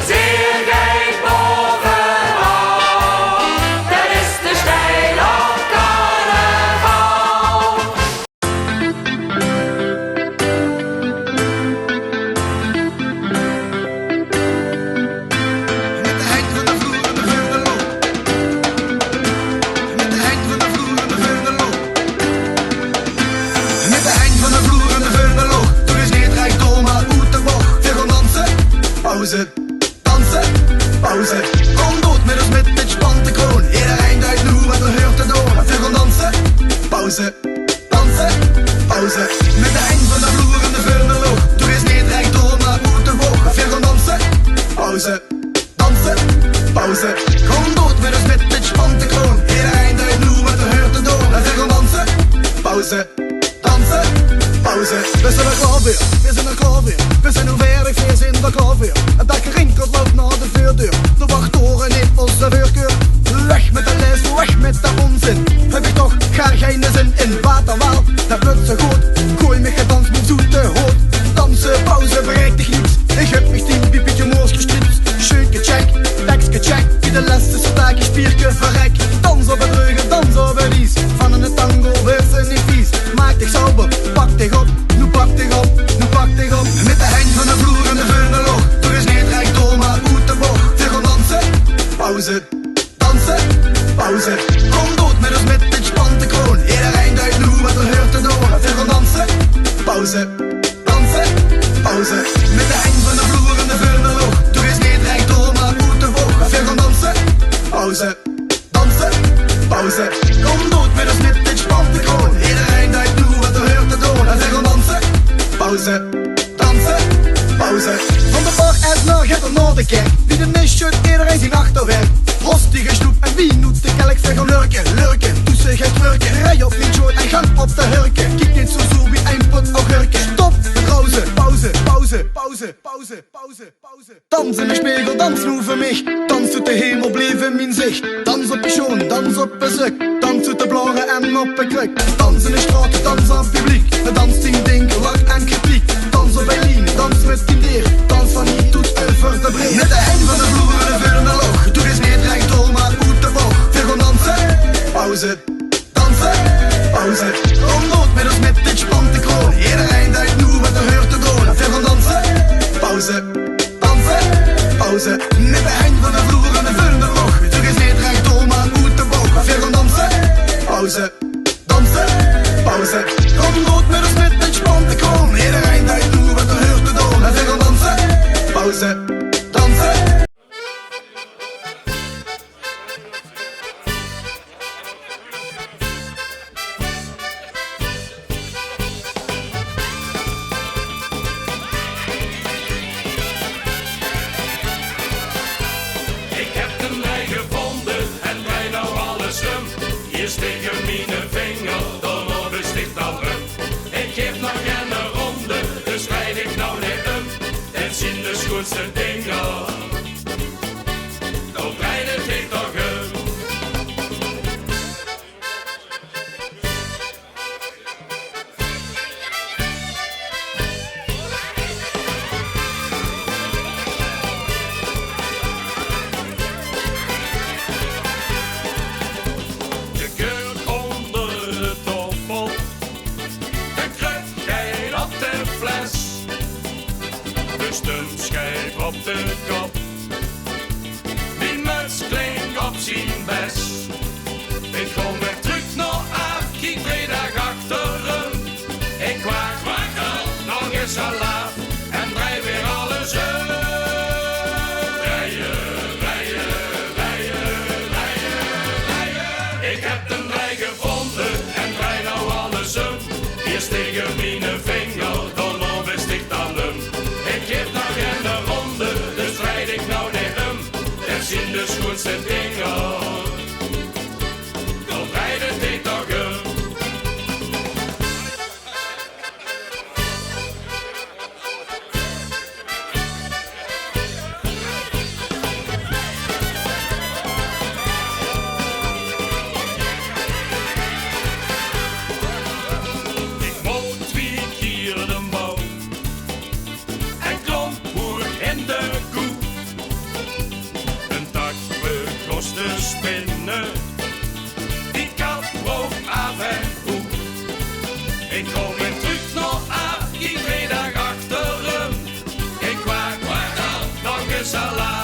zeer gij bovenal. Dat is de stijl op carnaval. Met de eind van de vloer en de veurenloop. Met de eind van de vloer en de veurenloop. Met de eind van de vloer en de veurenloop. Toen is niet recht door maar uit de bocht. We gaan dansen, pauze, dansen, pauze. Kom dood met ons met dit spannende kroon. Iedereen duidt nu wat er hoort te doen. We gaan dansen, pauze, dansen, pauze. Met de eind van de vloer en de veurenloop. Toen is niet recht door maar uit de bocht. We gaan dansen, pauze. Dansen, pauze. Kom dood met ons met dit spannende kroon. Iedereen duidt nu wat er hoort te doen. En we gaan dansen, pauze, dansen, pauze. We zijn er klaar weer, we zijn er klaar weer. We zijn nu weer, we zijn er klaar weer. Het dak rinkelt loopt naar de voordeur. De wachttoren heeft onze voorkeur. Weg met de les, weg met de onzin. Heb ik toch gar geen zin in. Waterwaal, dat lukt zo goed. Gooi me gedans, mijn zoete hoort. Dansen, pauze, bereikt dich niets. Ik heb mich tien piepetje moors gestript. Scheuke check, tekstje check. Wie de les is vandaag je spierke verrek. Dans op het reugen, dans op het wies. Van een tango, wees ze niet vies. Maak dich sauber, pak dich op. Nu pak dich op, nu pak dich op. Met de eind van de vloer en de veurenloop. Toch is niet recht door, maar uit de bocht. We gaan dansen, pauze, dansen, pauze. Kom dood met ons met dit spannende kroon. Iedereen duidt nu wat er hoort te doen. We gaan dansen, pauze, dansen, pauze. Met de eind van de vloer en de veurenloop. Toch is niet recht door, maar uit de bocht. We gaan dansen, pauze, dansen, pauze. Kom dood met ons met dit spannende kroon. Iedereen duidt nu wat er hoort te doen. We gaan dansen, pauze, dansen, pauze. Van de bar uit naar het naar de kerk. Wie de nis schudt, iedereen zijn achterwerk. Rostige snoep en wie noemt de kelk. Ze gaan lurken, lurken, tussen gaat lurken. Rij op niet jood en gang op de hurken. Kijk niet zo zo wie een pot augurken. Stop, pauze, pauze, pauze, pauze, pauze, pauze, pauze. Dans in de spiegel, dans nu voor mij. Dans uit de hemel, bleef in mijn zicht. Dans op je schoen, dans op een zuk. Dans uit de blaren en op een kruk. Dans in de straat, dans aan publiek. Dans ding ding, lach en kritiek. Dans op Eileen, dans met kindeer. Dans van hier tot over de bril. Met de eind van de vloer en de veurenloop. Doe eens niet recht door, maar uit de bocht. We gaan dansen, pauze, dansen, pauze. Kom dood met ons met dit spannende kroon. Iedereen duidt nu wat er hoort te doen. We gaan dansen, pauze, dansen, pauze. Met de eind van de vloer en de veurenloop. Doe eens niet recht door, maar uit de bocht. We gaan dansen, pauze, dansen, pauze. Kom dood met ons met dit spannende kroon. Iedereen duidt nu wat er hoort te doen. We gaan dansen, pauze, dansen. Hier steken mijn vinger, dan op een sticht al rum. Ik geef nog een ronde, dus rijd ik nou niet om. Het zijn de schoonste dingen, dan rijd ik toch om. Een schijf op de kop. Mijn muts klinkt op zijn best. Ik kom weer terug naar Aki, 2 dagen achteren. Ik kwaak wakker, nog eens al laat en draai weer alles uit. Rijden, rijden, rijden, rijden, rijden. Ik heb een rij gevonden en draai nou alles om. Eerst tegen mijn vinger, dan wist ik dan hem. Ik geef nog een ronde, dus rijd ik nou niet om. Dat zijn de schoonste dingen, dan rijd ik toch om. Ik moet 2 keer de bouw. En klomp hoer in de koe. Ik kom in terug nog af, ik 2 dagen achter hem. Ik kwak, nog een salade.